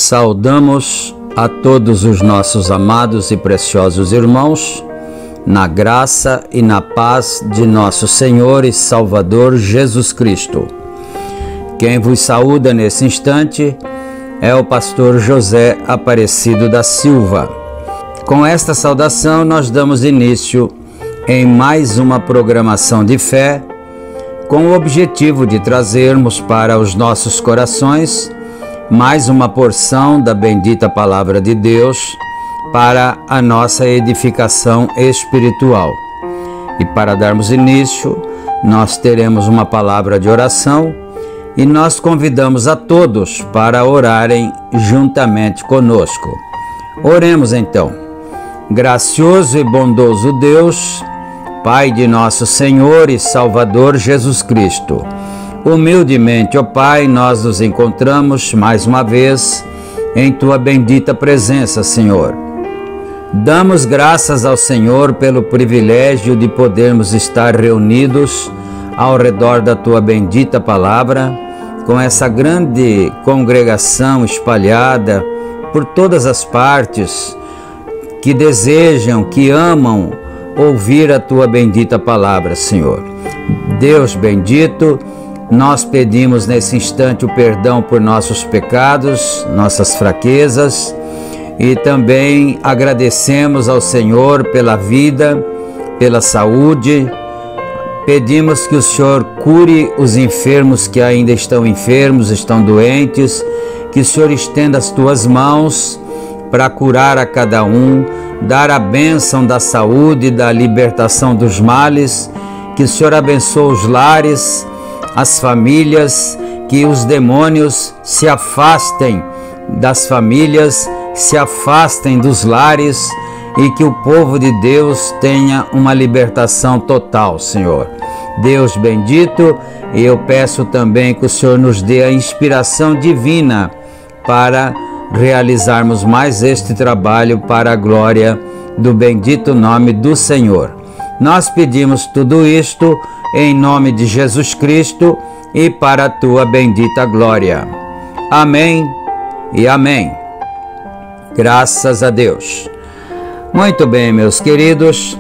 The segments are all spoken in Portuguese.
Saudamos a todos os nossos amados e preciosos irmãos, na graça e na paz de nosso Senhor e Salvador Jesus Cristo. Quem vos saúda nesse instante é o pastor José Aparecido da Silva. Com esta saudação, nós damos início em mais uma programação de fé, com o objetivo de trazermos para os nossos corações mais uma porção da bendita Palavra de Deus para a nossa edificação espiritual. E para darmos início, nós teremos uma palavra de oração e nós convidamos a todos para orarem juntamente conosco. Oremos então. Gracioso e bondoso Deus, Pai de nosso Senhor e Salvador Jesus Cristo, humildemente, ó Pai, nós nos encontramos mais uma vez em Tua bendita presença, Senhor. Damos graças ao Senhor pelo privilégio de podermos estar reunidos ao redor da Tua bendita palavra, com essa grande congregação espalhada por todas as partes, que desejam, que amam ouvir a Tua bendita palavra, Senhor. Deus bendito, nós pedimos nesse instante o perdão por nossos pecados, nossas fraquezas, e também agradecemos ao Senhor pela vida, pela saúde. Pedimos que o Senhor cure os enfermos que ainda estão enfermos, estão doentes, que o Senhor estenda as Tuas mãos para curar a cada um, dar a bênção da saúde, da libertação dos males, que o Senhor abençoe os lares, as famílias, que os demônios se afastem das famílias, se afastem dos lares e que o povo de Deus tenha uma libertação total, Senhor. Deus bendito, e eu peço também que o Senhor nos dê a inspiração divina para realizarmos mais este trabalho para a glória do bendito nome do Senhor. Nós pedimos tudo isto em nome de Jesus Cristo e para a tua bendita glória. Amém e amém. Graças a Deus. Muito bem, meus queridos,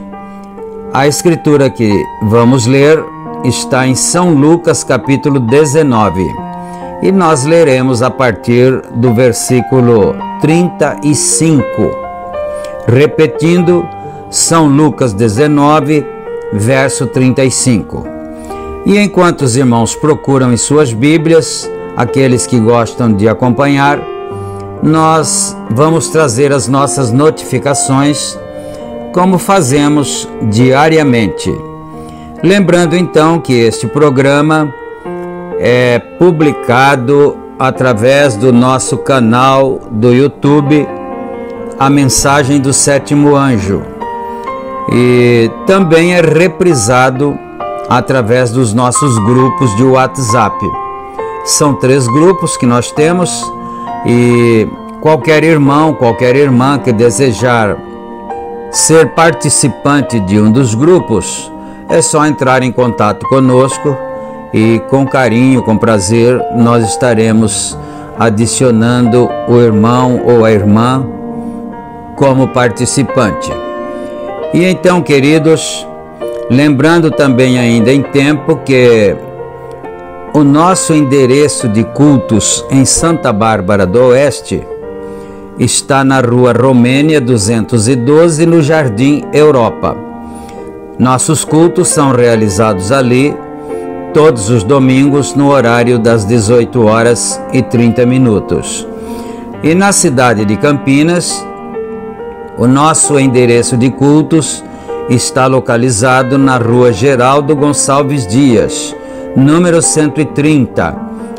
a escritura que vamos ler está em São Lucas capítulo 19 e nós leremos a partir do versículo 35. Repetindo, São Lucas 19, verso 35. E enquanto os irmãos procuram em suas Bíblias, aqueles que gostam de acompanhar, nós vamos trazer as nossas notificações, como fazemos diariamente. Lembrando então que este programa é publicado através do nosso canal do YouTube, A Mensagem do Sétimo Anjo, e também é reprisado através dos nossos grupos de WhatsApp. São 3 grupos que nós temos e qualquer irmão, qualquer irmã que desejar ser participante de um dos grupos, é só entrar em contato conosco e com carinho, com prazer, nós estaremos adicionando o irmão ou a irmã como participante. E então, queridos, lembrando também ainda em tempo que o nosso endereço de cultos em Santa Bárbara do Oeste está na Rua Romênia 212, no Jardim Europa. Nossos cultos são realizados ali todos os domingos no horário das 18h30. E na cidade de Campinas, o nosso endereço de cultos está localizado na Rua Geraldo Gonçalves Dias, número 130,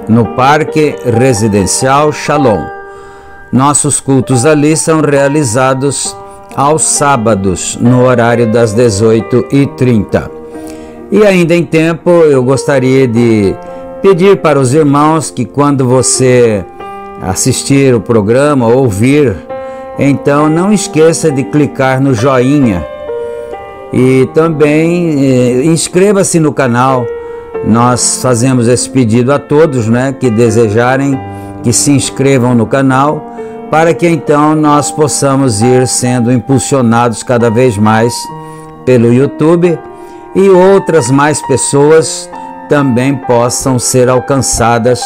no Parque Residencial Shalom. Nossos cultos ali são realizados aos sábados, no horário das 18h30. E ainda em tempo, eu gostaria de pedir para os irmãos que quando você assistir o programa, ouvir, então não esqueça de clicar no joinha e também inscreva-se no canal. Nós fazemos esse pedido a todos, né, que desejarem que se inscrevam no canal, para que então nós possamos ir sendo impulsionados cada vez mais pelo YouTube e outras mais pessoas também possam ser alcançadas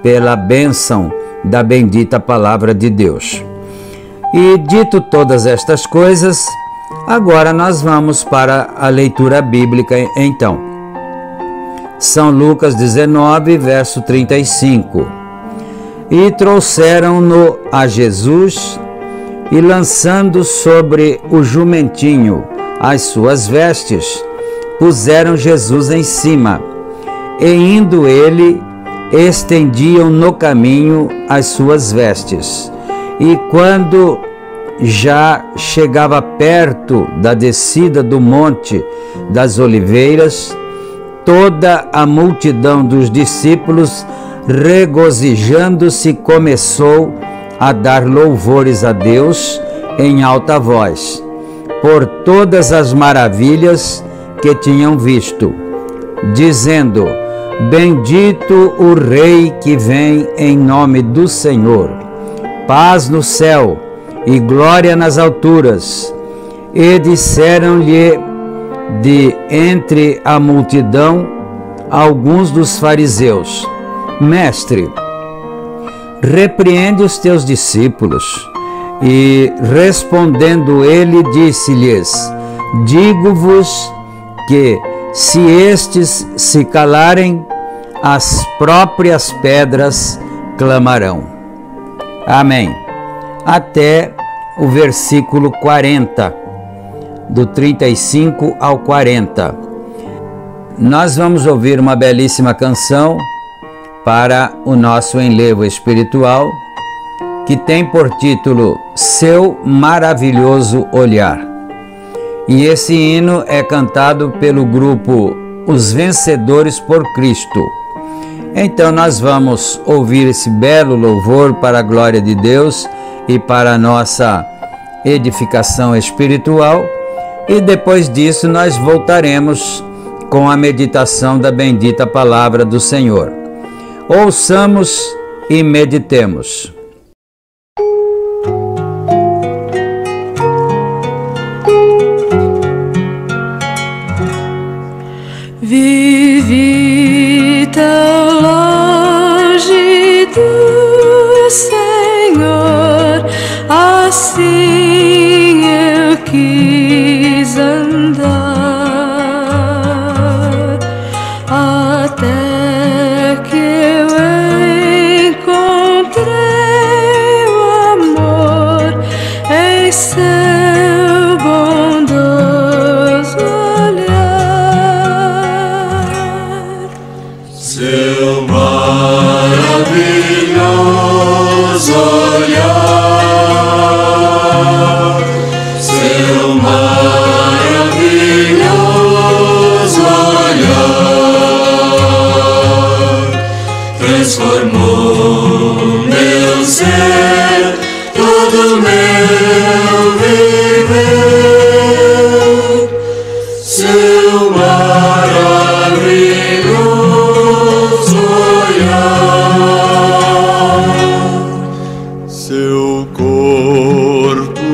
pela bênção da bendita palavra de Deus. E dito todas estas coisas, agora nós vamos para a leitura bíblica então. São Lucas 19, verso 35. E trouxeram-no a Jesus, e lançando sobre o jumentinho as suas vestes, puseram Jesus em cima, e indo ele, estendiam no caminho as suas vestes. E quando já chegava perto da descida do Monte das Oliveiras, toda a multidão dos discípulos, regozijando-se, começou a dar louvores a Deus em alta voz, por todas as maravilhas que tinham visto, dizendo: Bendito o Rei que vem em nome do Senhor, paz no céu e glória nas alturas. E disseram-lhe de entre a multidão alguns dos fariseus: Mestre, repreende os teus discípulos. E respondendo ele, disse-lhes: Digo-vos que, se estes se calarem, as próprias pedras clamarão. Amém. Até o versículo 40, do 35 ao 40. Nós vamos ouvir uma belíssima canção para o nosso enlevo espiritual, que tem por título Seu Maravilhoso Olhar. E esse hino é cantado pelo grupo Os Vencedores por Cristo. Então nós vamos ouvir esse belo louvor para a glória de Deus e para a nossa edificação espiritual, e depois disso nós voltaremos com a meditação da bendita palavra do Senhor. Ouçamos e meditemos. Vivi tão longe do Senhor, assim eu quis andar, até que eu encontrei o amor em seu bondoso olhar. Seu maravilhoso olhar, seu maravilhoso olhar, transformou meu ser, todo meu viver. Seu maravilhoso olhar, seu corpo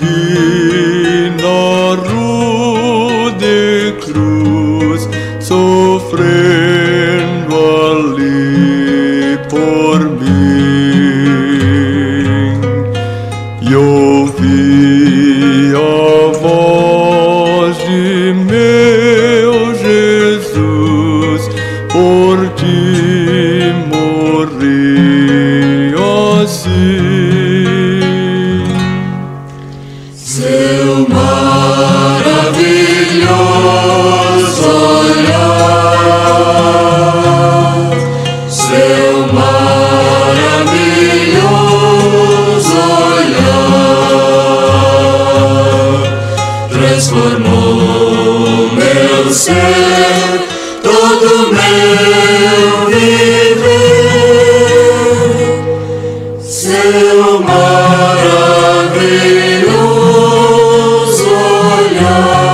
vi na rude cruz, sofrendo ali por mim, e ouvi a voz de meu Jesus, por ti morri assim. Seu maravilhoso olhar, seu maravilhoso olhar, transformou meu ser, todo meu viver. Seu maravilhoso olhar,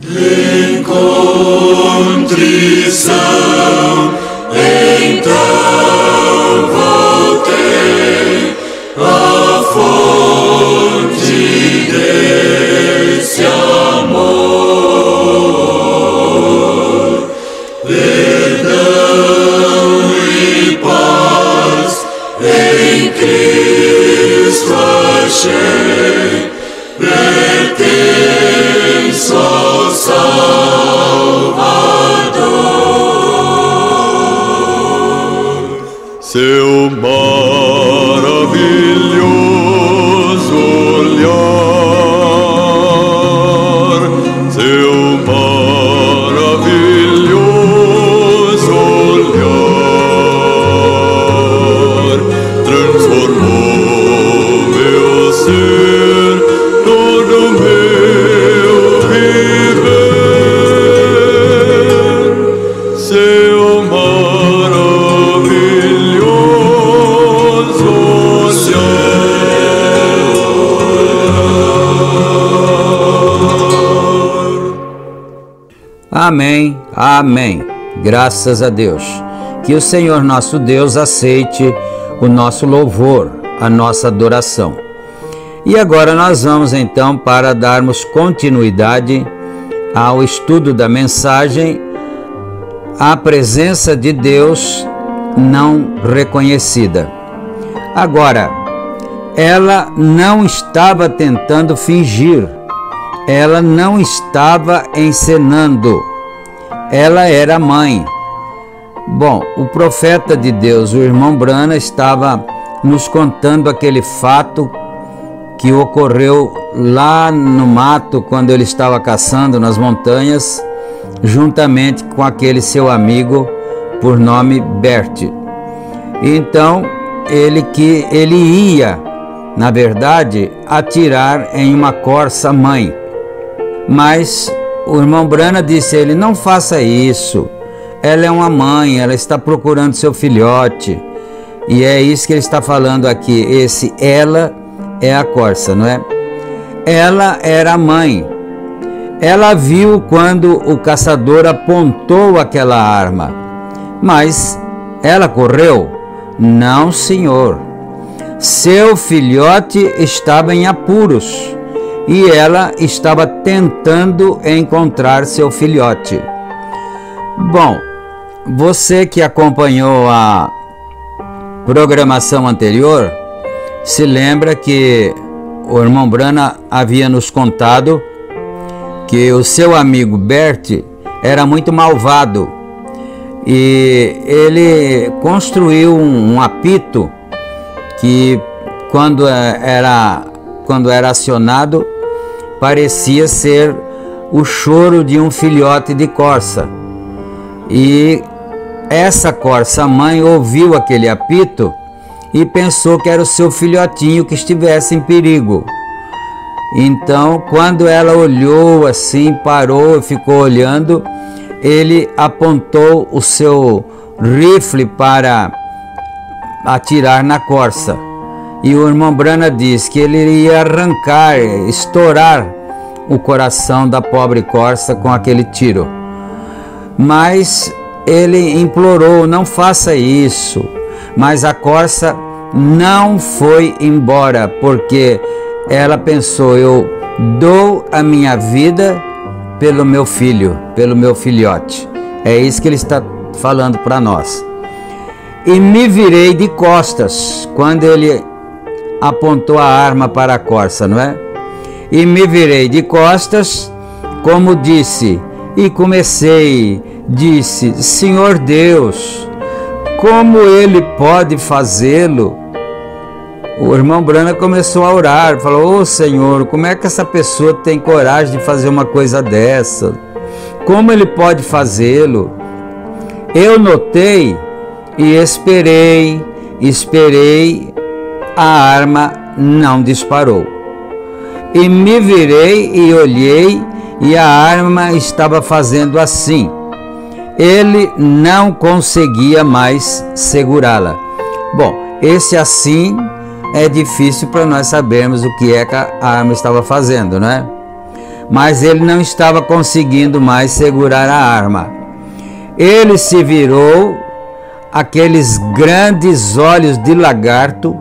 em contrição, então voltei à fonte desse amor, perdão e paz em Cristo achei, pertenço ao Salvador. Seu maravilhoso olhar, seu maravilhoso olhar, transformou meu ser, todo meu viver. Seu maravilhoso olhar. Amém, amém. Graças a Deus. Que o Senhor nosso Deus aceite o nosso louvor, a nossa adoração. E agora nós vamos então para darmos continuidade ao estudo da mensagem A Presença de Deus Não Reconhecida. Agora, ela não estava tentando fingir, ela não estava encenando, ela era mãe. Bom, o profeta de Deus, o irmão Branham, estava nos contando aquele fato que ocorreu lá no mato, quando ele estava caçando nas montanhas, juntamente com aquele seu amigo por nome Bert. Então ele ia, na verdade, atirar em uma corça mãe, mas o irmão Brana disse a ele: não faça isso, ela é uma mãe, ela está procurando seu filhote. E é isso que ele está falando aqui. Esse ela é a corça, não é? Ela era a mãe. Ela viu quando o caçador apontou aquela arma, mas ela correu? Não, senhor. Seu filhote estava em apuros e ela estava tentando encontrar seu filhote. Bom, você que acompanhou a programação anterior se lembra que o irmão Brana havia nos contado que o seu amigo Bert era muito malvado e ele construiu um apito que quando era acionado parecia ser o choro de um filhote de corça. E essa corça mãe ouviu aquele apito e pensou que era o seu filhotinho que estivesse em perigo. Então, quando ela olhou assim, parou e ficou olhando, ele apontou o seu rifle para atirar na corça. E o irmão Brana diz que ele ia arrancar, estourar o coração da pobre corça com aquele tiro. Mas ele implorou: não faça isso. Mas a corça não foi embora, porque ela pensou: eu dou a minha vida pelo meu filho, pelo meu filhote. É isso que ele está falando para nós. E me virei de costas, quando ele apontou a arma para a corça, não é? E me virei de costas, como disse, e disse: Senhor Deus, como ele pode fazê-lo? O irmão Brana começou a orar, falou: ô Senhor, como é que essa pessoa tem coragem de fazer uma coisa dessa? Como ele pode fazê-lo? Eu notei e esperei, a arma não disparou. E me virei e olhei, e a arma estava fazendo assim. Ele não conseguia mais segurá-la. Bom, esse assim é difícil para nós sabermos o que é que a arma estava fazendo, não é? Mas ele não estava conseguindo mais segurar a arma. Ele se virou, aqueles grandes olhos de lagarto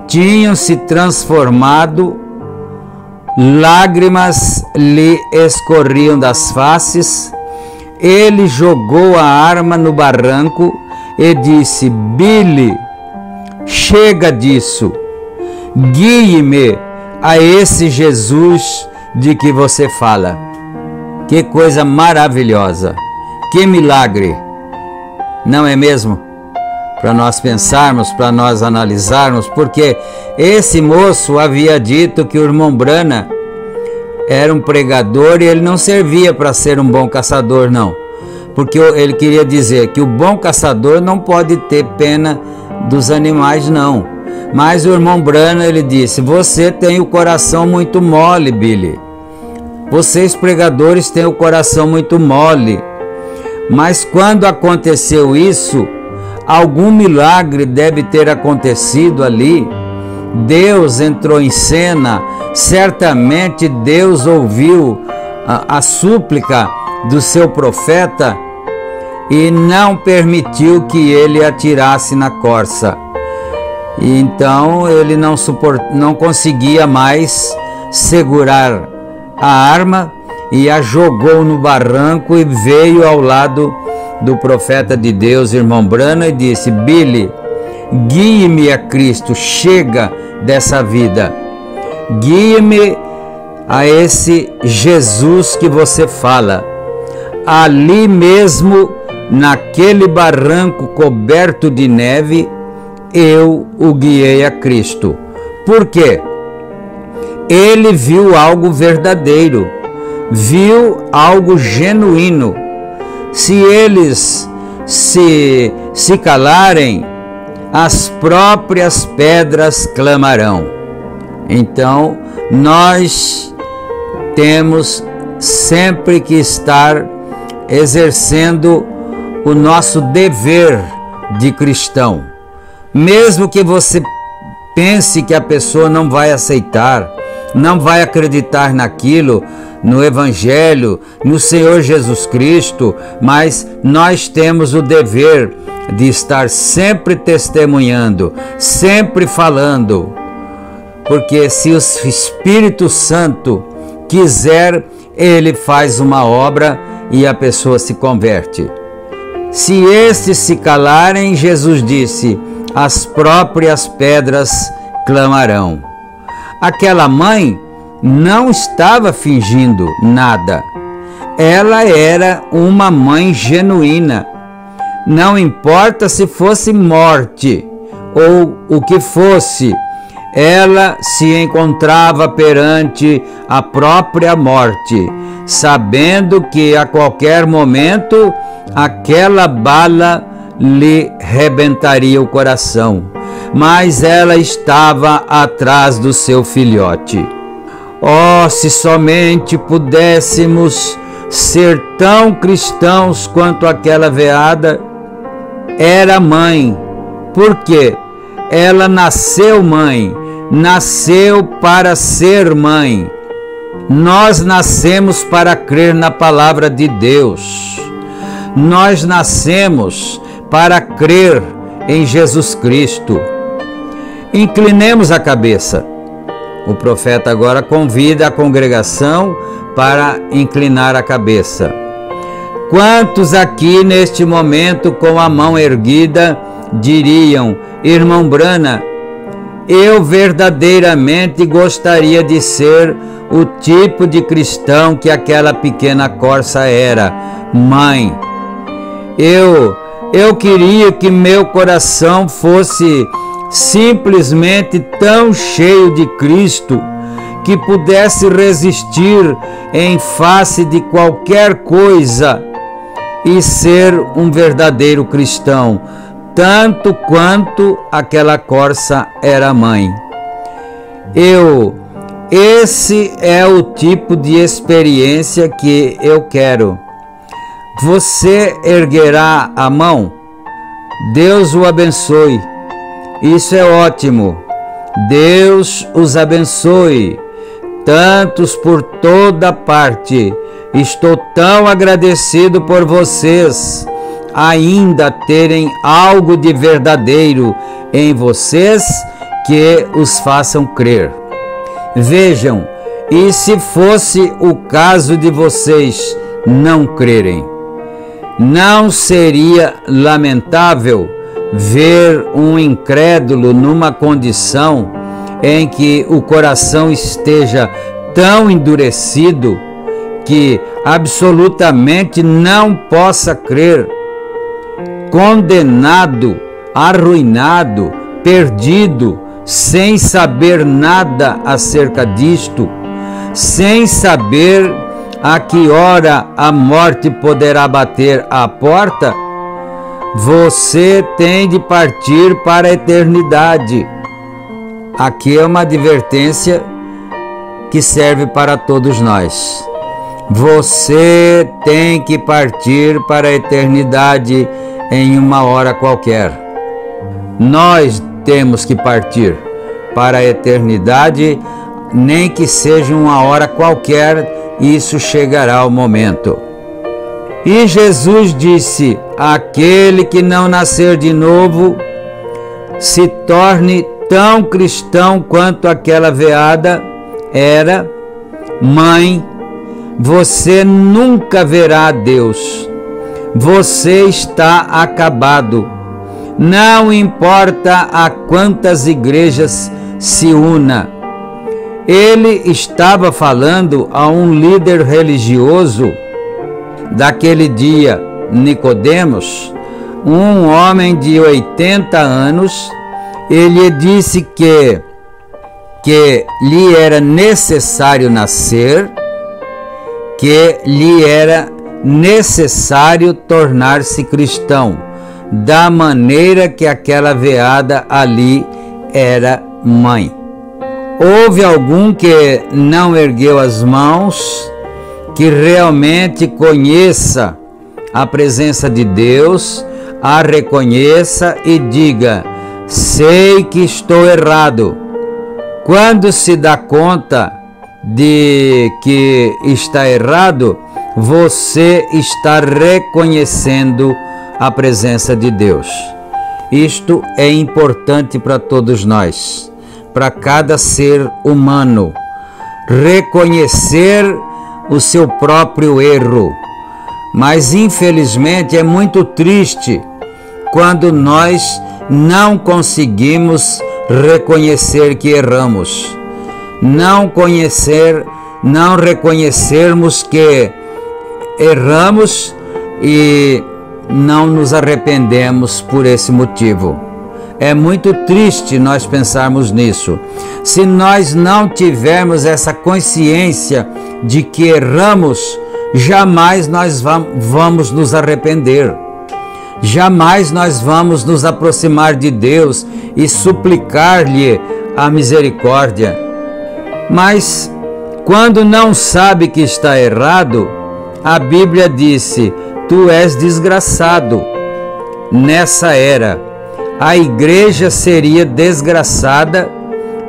tinham se transformado, lágrimas lhe escorriam das faces. Ele jogou a arma no barranco e disse: Billy, chega disso, guie-me a esse Jesus de que você fala. Que coisa maravilhosa, que milagre, não é mesmo? Para nós pensarmos, para nós analisarmos, porque esse moço havia dito que o irmão Brana era um pregador e ele não servia para ser um bom caçador, não. Porque ele queria dizer que o bom caçador não pode ter pena dos animais, não. Mas o irmão Brana, ele disse: você tem o coração muito mole, Billy. Vocês pregadores têm o coração muito mole. Mas quando aconteceu isso, algum milagre deve ter acontecido ali. Deus entrou em cena. Certamente Deus ouviu a súplica do seu profeta e não permitiu que ele atirasse na corça. E então ele não conseguia mais segurar a arma e a jogou no barranco e veio ao lado do profeta de Deus, irmão Brana, e disse: Billy, guie-me a Cristo, chega dessa vida, guie-me a esse Jesus que você fala. Ali mesmo, naquele barranco coberto de neve, eu o guiei a Cristo. Por quê? Ele viu algo verdadeiro, viu algo genuíno. Se eles se calarem, as próprias pedras clamarão. Então, nós temos sempre que estar exercendo o nosso dever de cristão. Mesmo que você pense que a pessoa não vai aceitar, não vai acreditar naquilo, no Evangelho, no Senhor Jesus Cristo, mas nós temos o dever de estar sempre testemunhando, sempre falando, porque se o Espírito Santo quiser, ele faz uma obra e a pessoa se converte. Se estes se calarem, Jesus disse, as próprias pedras clamarão. Aquela mãe não estava fingindo nada. Ela era uma mãe genuína. Não importa se fosse morte ou o que fosse, ela se encontrava perante a própria morte, sabendo que a qualquer momento aquela bala lhe rebentaria o coração. Mas ela estava atrás do seu filhote. Oh, se somente pudéssemos ser tão cristãos quanto aquela veada. Era mãe. Por quê? Ela nasceu mãe, nasceu para ser mãe. Nós nascemos para crer na palavra de Deus. Nós nascemos para crer em Jesus Cristo. Inclinemos a cabeça. O profeta agora convida a congregação para inclinar a cabeça. Quantos aqui neste momento com a mão erguida diriam, irmão Brana, eu verdadeiramente gostaria de ser o tipo de cristão que aquela pequena corça era, mãe. Eu queria que meu coração fosse simplesmente tão cheio de Cristo que pudesse resistir em face de qualquer coisa e ser um verdadeiro cristão, tanto quanto aquela corça era mãe. Esse é o tipo de experiência que eu quero. Você erguerá a mão? Deus o abençoe. Isso é ótimo. Deus os abençoe. Tantos por toda parte. Estou tão agradecido por vocês ainda terem algo de verdadeiro em vocês que os façam crer. Vejam, e se fosse o caso de vocês não crerem? Não seria lamentável ver um incrédulo numa condição em que o coração esteja tão endurecido que absolutamente não possa crer, condenado, arruinado, perdido, sem saber nada acerca disto, sem saber a que hora a morte poderá bater à porta? Você tem de partir para a eternidade. Aqui é uma advertência que serve para todos nós. Você tem que partir para a eternidade em uma hora qualquer. Nós temos que partir para a eternidade, nem que seja uma hora qualquer, isso chegará o momento. E Jesus disse, aquele que não nascer de novo, se torne tão cristão quanto aquela veada era, mãe, você nunca verá a Deus. Você está acabado. Não importa a quantas igrejas se una. Ele estava falando a um líder religioso daquele dia, Nicodemos, um homem de 80 anos ele disse que lhe era necessário nascer, que lhe era necessário tornar-se cristão, da maneira que aquela veada ali era mãe. Houve algum que não ergueu as mãos, que realmente conheça a presença de Deus, a reconheça e diga: sei que estou errado. Quando se dá conta de que está errado, você está reconhecendo a presença de Deus. Isto é importante para todos nós, para cada ser humano, reconhecer o seu próprio erro. Mas infelizmente é muito triste quando nós não conseguimos reconhecer que erramos, não reconhecermos que erramos e não nos arrependemos por esse motivo. É muito triste nós pensarmos nisso. Se nós não tivermos essa consciência de que erramos, jamais nós vamos nos arrepender. Jamais nós vamos nos aproximar de Deus e suplicar-lhe a misericórdia. Mas quando não sabe que está errado, a Bíblia disse: tu és desgraçado. Nessa era, a igreja seria desgraçada,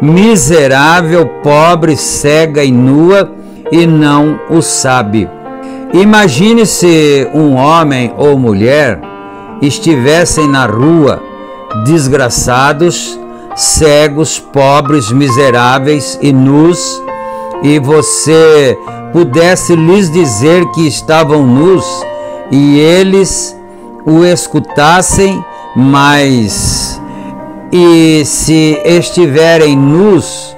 miserável, pobre, cega e nua, e não o sabe. Imagine se um homem ou mulher estivessem na rua desgraçados, cegos, pobres, miseráveis e nus, e você pudesse lhes dizer que estavam nus e eles o escutassem, mas e se estiverem nus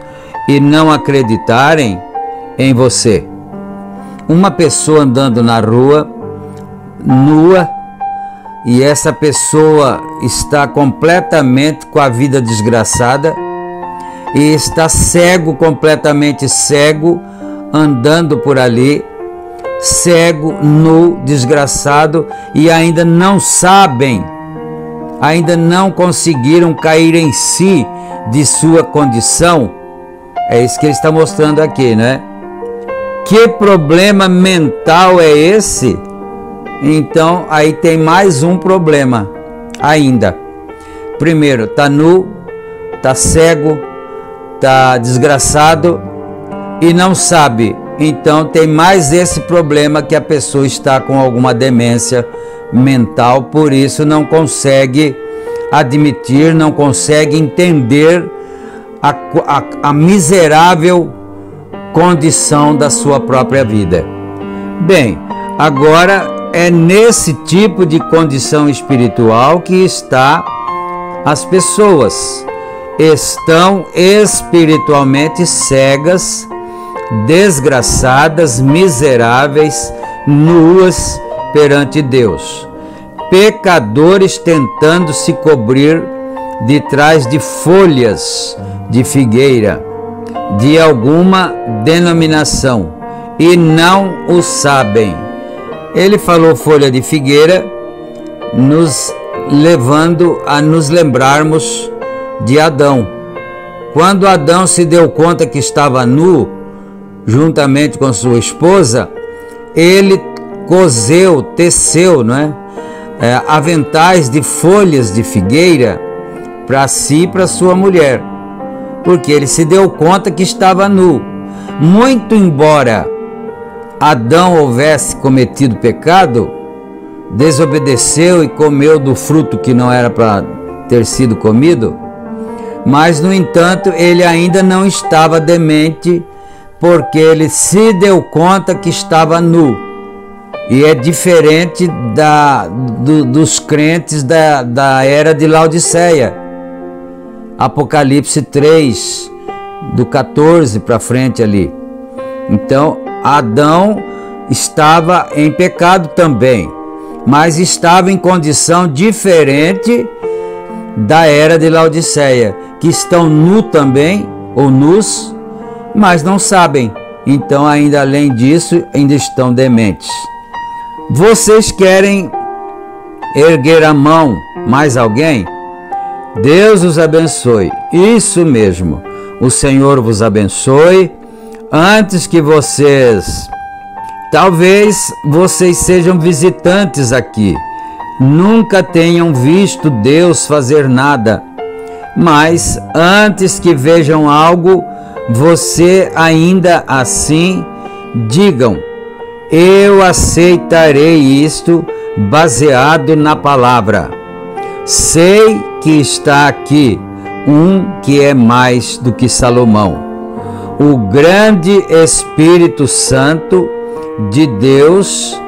e não acreditarem em você? Uma pessoa andando na rua nua, e essa pessoa está completamente com a vida desgraçada e está cego, completamente cego, andando por ali, cego, nu, desgraçado, e ainda não sabem, ainda não conseguiram cair em si de sua condição. É isso que ele está mostrando aqui, né? Que problema mental é esse? Então, aí tem mais um problema ainda. Primeiro, está nu, está cego, está desgraçado e não sabe. Então, tem mais esse problema, que a pessoa está com alguma demência mental, por isso não consegue admitir, não consegue entender a miserável condição da sua própria vida. Bem, agora é nesse tipo de condição espiritual que está as pessoas. Estão espiritualmente cegas, desgraçadas, miseráveis, nuas perante Deus. Pecadores tentando se cobrir de trás de folhas de figueira de alguma denominação e não o sabem. Ele falou folha de figueira, nos levando a nos lembrarmos de Adão. Quando Adão se deu conta que estava nu, juntamente com sua esposa, ele teceu, não é? Aventais de folhas de figueira para si e para sua mulher, porque ele se deu conta que estava nu. Muito embora Adão houvesse cometido pecado, desobedeceu e comeu do fruto que não era para ter sido comido, mas no entanto ele ainda não estava demente, porque ele se deu conta que estava nu. E é diferente dos crentes da era de Laodiceia. Apocalipse 3, do 14 para frente ali. Então, Adão estava em pecado também, mas estava em condição diferente da era de Laodiceia, que estão nu também, ou nus, mas não sabem. Então, ainda além disso, ainda estão dementes. Vocês querem erguer a mão? Mais alguém? Deus os abençoe. Isso mesmo. O Senhor vos abençoe. Antes que talvez vocês sejam visitantes aqui, nunca tenham visto Deus fazer nada, mas antes que vejam algo, você ainda assim digam: eu aceitarei isto baseado na palavra. Sei que está aqui um que é mais do que Salomão. O grande Espírito Santo de Deus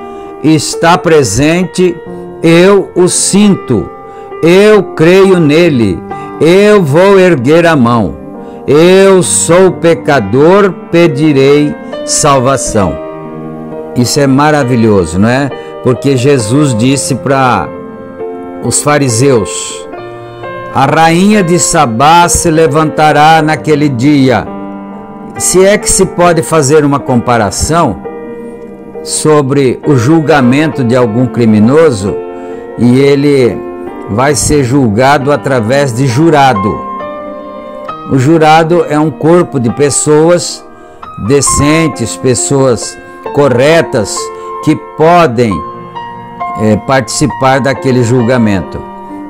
está presente, eu o sinto, eu creio nele, eu vou erguer a mão. Eu sou pecador, pedirei salvação. Isso é maravilhoso, não é? Porque Jesus disse para os fariseus: a rainha de Sabá se levantará naquele dia. Se é que se pode fazer uma comparação sobre o julgamento de algum criminoso, e ele vai ser julgado através de jurado. O jurado é um corpo de pessoas decentes, pessoas corretas, que podem participar daquele julgamento.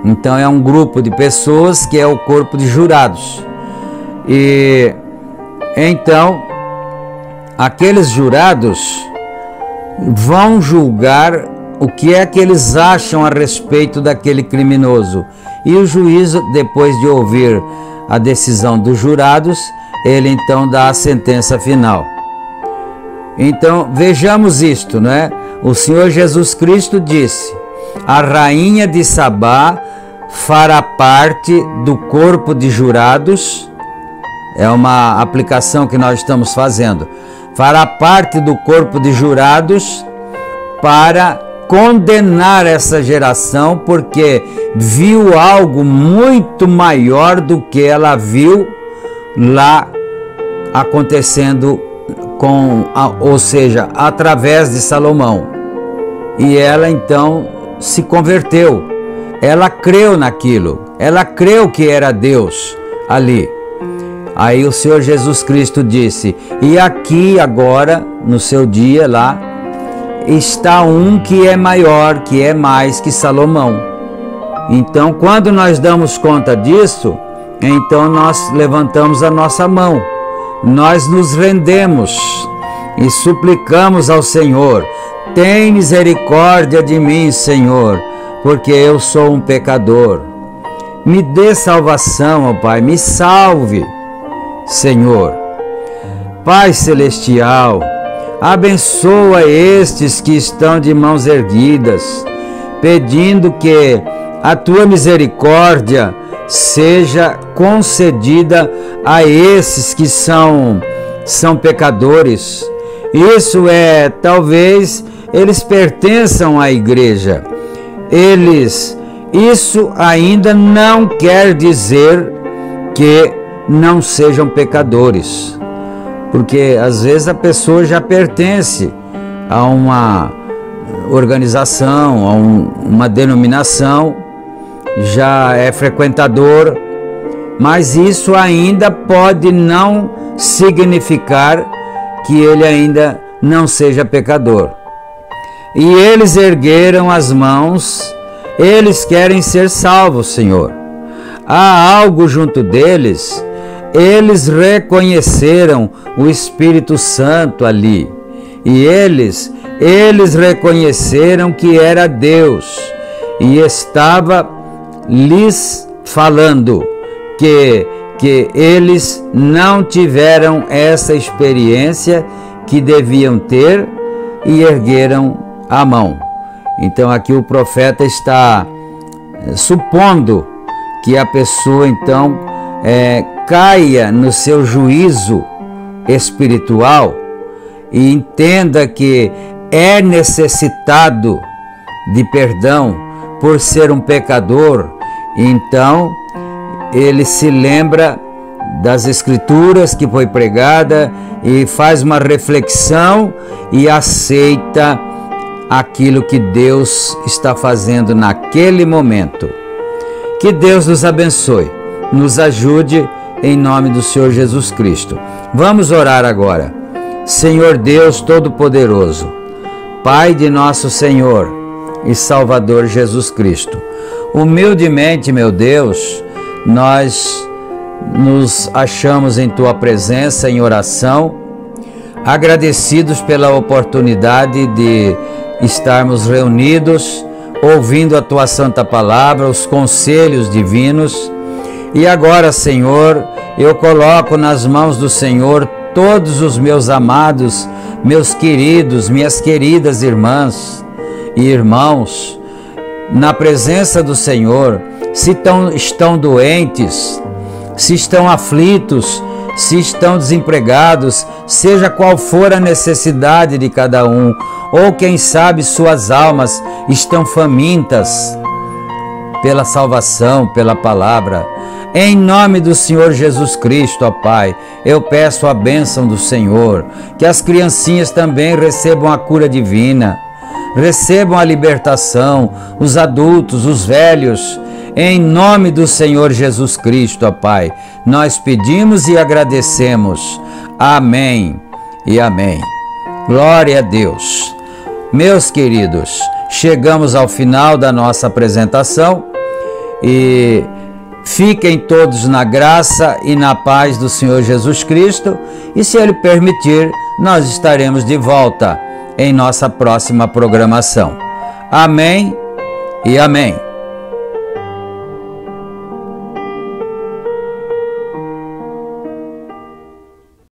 Então é um grupo de pessoas que é o corpo de jurados. E então aqueles jurados vão julgar o que é que eles acham a respeito daquele criminoso. E o juiz, depois de ouvir a decisão dos jurados, ele então dá a sentença final. Então vejamos isto, não é? O Senhor Jesus Cristo disse: a rainha de Sabá fará parte do corpo de jurados. É uma aplicação que nós estamos fazendo. Fará parte do corpo de jurados para condenar essa geração, porque viu algo muito maior do que ela viu lá acontecendo ou seja, através de Salomão. E ela então se converteu. Ela creu naquilo. Ela creu que era Deus ali. Aí o Senhor Jesus Cristo disse: e aqui agora, no seu dia lá, está um que é maior, que é mais que Salomão. Então, quando nós damos conta disso, então nós levantamos a nossa mão, nós nos rendemos e suplicamos ao Senhor: tem misericórdia de mim, Senhor, porque eu sou um pecador. Me dê salvação, ó Pai, me salve, Senhor. Pai celestial, abençoa estes que estão de mãos erguidas, pedindo que a tua misericórdia seja concedida a esses que são pecadores. Isso talvez eles pertençam à igreja. Isso ainda não quer dizer que não sejam pecadores, porque às vezes a pessoa já pertence a uma organização, a uma denominação, já é frequentador, mas isso ainda pode não significar que ele ainda não seja pecador. E eles ergueram as mãos, eles querem ser salvos, Senhor. Há algo junto deles, eles reconheceram o Espírito Santo ali, e eles reconheceram que era Deus, e estava lhes falando que eles não tiveram essa experiência que deviam ter, e ergueram a mão. Então aqui o profeta está supondo que a pessoa então caia no seu juízo espiritual e entenda que é necessitado de perdão por ser um pecador, Então, ele se lembra das escrituras que foi pregada e faz uma reflexão e aceita aquilo que Deus está fazendo naquele momento. Que Deus nos abençoe, nos ajude em nome do Senhor Jesus Cristo. Vamos orar agora. Senhor Deus Todo-Poderoso, Pai de nosso Senhor e Salvador Jesus Cristo, humildemente, meu Deus, nós nos achamos em Tua presença em oração, agradecidos pela oportunidade de estarmos reunidos, ouvindo a Tua Santa Palavra, os conselhos divinos. E agora, Senhor, eu coloco nas mãos do Senhor todos os meus amados, meus queridos, minhas queridas irmãs e irmãos, na presença do Senhor, se estão doentes, se estão aflitos, se estão desempregados, seja qual for a necessidade de cada um, ou quem sabe suas almas estão famintas pela salvação, pela palavra. Em nome do Senhor Jesus Cristo, ó Pai, eu peço a bênção do Senhor, que as criancinhas também recebam a cura divina, recebam a libertação, os adultos, os velhos. Em nome do Senhor Jesus Cristo, ó Pai, nós pedimos e agradecemos. Amém e amém. Glória a Deus. Meus queridos, chegamos ao final da nossa apresentação e fiquem todos na graça e na paz do Senhor Jesus Cristo, e se Ele permitir, nós estaremos de volta em nossa próxima programação. Amém e amém.